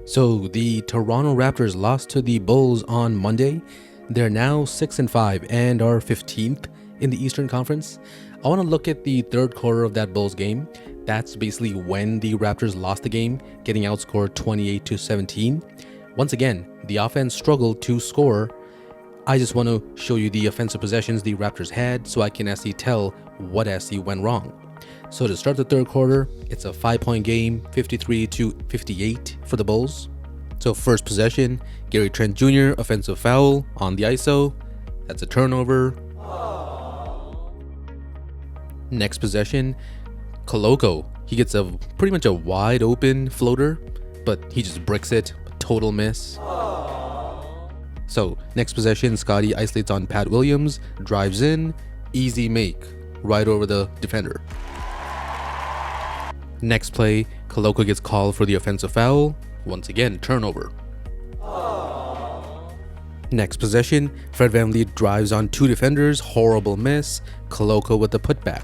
So the Toronto Raptors lost to the Bulls on Monday. They're now 6-5 and are 15th in the Eastern Conference. I want to look at the third quarter of that Bulls game. That's basically when the Raptors lost the game, getting outscored 28-17. Once again, the offense struggled to score. I just want to show you the offensive possessions the Raptors had so I can actually tell what actually went wrong. So to start the third quarter, it's a 5-point game, 53-58 for the Bulls. So first possession, Gary Trent Jr. offensive foul on the ISO. That's a turnover. Next possession, Koloko. He gets a pretty much a wide open floater, but he just bricks it. Total miss. So next possession, Scotty isolates on Pat Williams, drives in, easy make, right over the defender. Next play, Koloko gets called for the offensive foul. Once again, turnover. Next possession, Fred VanVleet drives on two defenders, horrible miss, Koloko with the putback.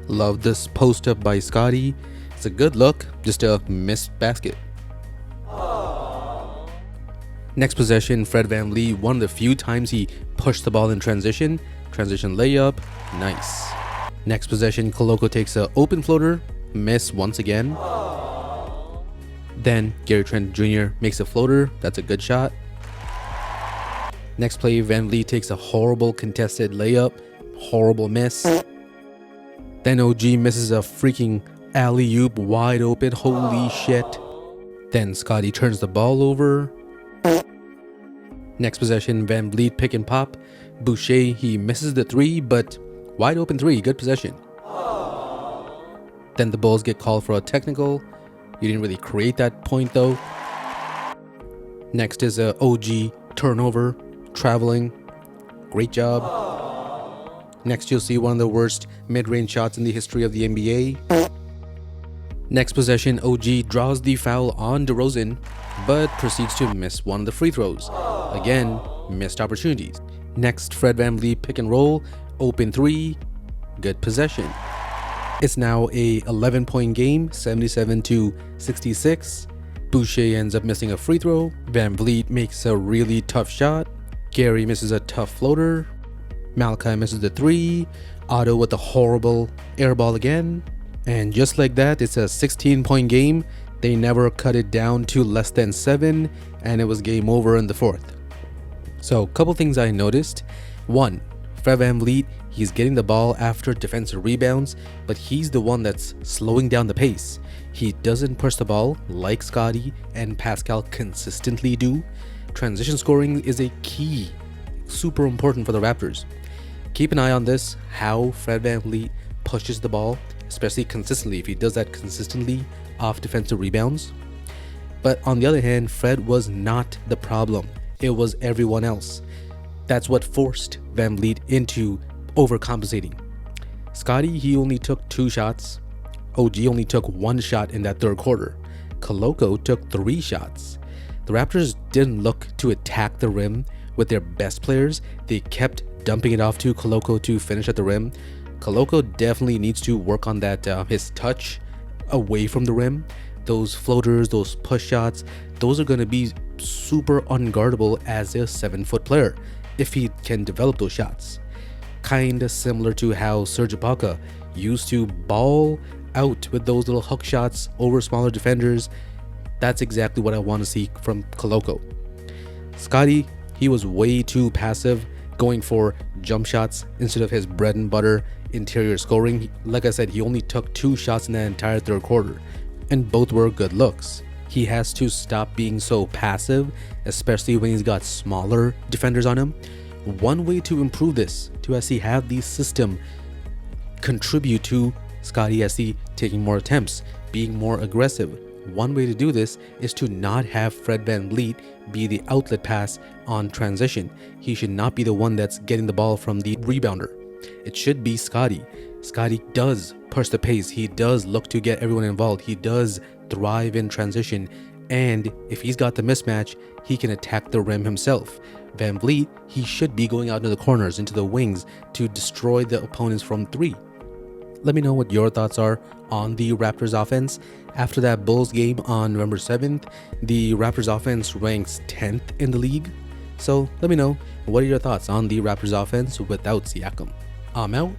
Love this post up by Scotty. It's a good look, just a missed basket. Next possession, Fred VanVleet, one of the few times he pushed the ball in transition layup, nice. Next possession, Koloko takes an open floater, miss once again. Then Gary Trent Jr. makes a floater, that's a good shot. Next play, VanVleet takes a horrible contested layup, horrible miss. Then OG misses a freaking alley-oop wide open, holy shit. Then Scotty turns the ball over. Next possession, VanVleet pick and pop. Boucher, he misses the three, but wide open three, good possession. Then the Bulls get called for a technical. You didn't really create that point though. Next is a OG turnover, traveling. Great job. Next you'll see one of the worst mid-range shots in the history of the NBA. Next possession, OG draws the foul on DeRozan, but proceeds to miss one of the free throws. Again, missed opportunities. Next, Fred VanVleet pick and roll, open three, good possession. It's now a 11-point game, 77-66. Boucher ends up missing a free throw. VanVleet makes a really tough shot. Gary misses a tough floater. Malachi misses the three. Otto with a horrible air ball again. And just like that, it's a 16-point game. They never cut it down to less than 7, and it was game over in the fourth. So a couple things I noticed. One, Fred VanVleet, he's getting the ball after defensive rebounds, but he's the one that's slowing down the pace. He doesn't push the ball like Scotty and Pascal consistently do. Transition scoring is a key, super important for the Raptors. Keep an eye on this, how Fred VanVleet pushes the ball, especially consistently, if he does that consistently off defensive rebounds. But on the other hand, Fred was not the problem. It was everyone else. That's what forced VanVleet into overcompensating. Scotty, he only took 2 shots. OG only took 1 shot in that third quarter. Koloko took 3 shots. The Raptors didn't look to attack the rim with their best players. They kept dumping it off to Koloko to finish at the rim. Koloko definitely needs to work on that, his touch away from the rim. Those floaters, those push shots, those are going to be super unguardable as a 7-foot player if he can develop those shots. Kind of similar to how Serge Ibaka used to ball out with those little hook shots over smaller defenders. That's exactly what I want to see from Koloko. Scotty, he was way too passive, going for jump shots instead of his bread and butter interior scoring. Like I said, he only took 2 shots in that entire third quarter, and both were good looks. He has to stop being so passive, especially when he's got smaller defenders on him. One way to improve this, to actually have the system contribute to Scotty actually taking more attempts, being more aggressive. One way to do this is to not have Fred VanVleet be the outlet pass on transition. He should not be the one that's getting the ball from the rebounder. It should be Scotty. Scotty does push the pace. He does look to get everyone involved. He does thrive in transition. And if he's got the mismatch, he can attack the rim himself. VanVleet, he should be going out into the corners, into the wings to destroy the opponents from 3. Let me know what your thoughts are on the Raptors offense. After that Bulls game on November 7th, the Raptors offense ranks 10th in the league. So let me know, what are your thoughts on the Raptors offense without Siakam? I'm out.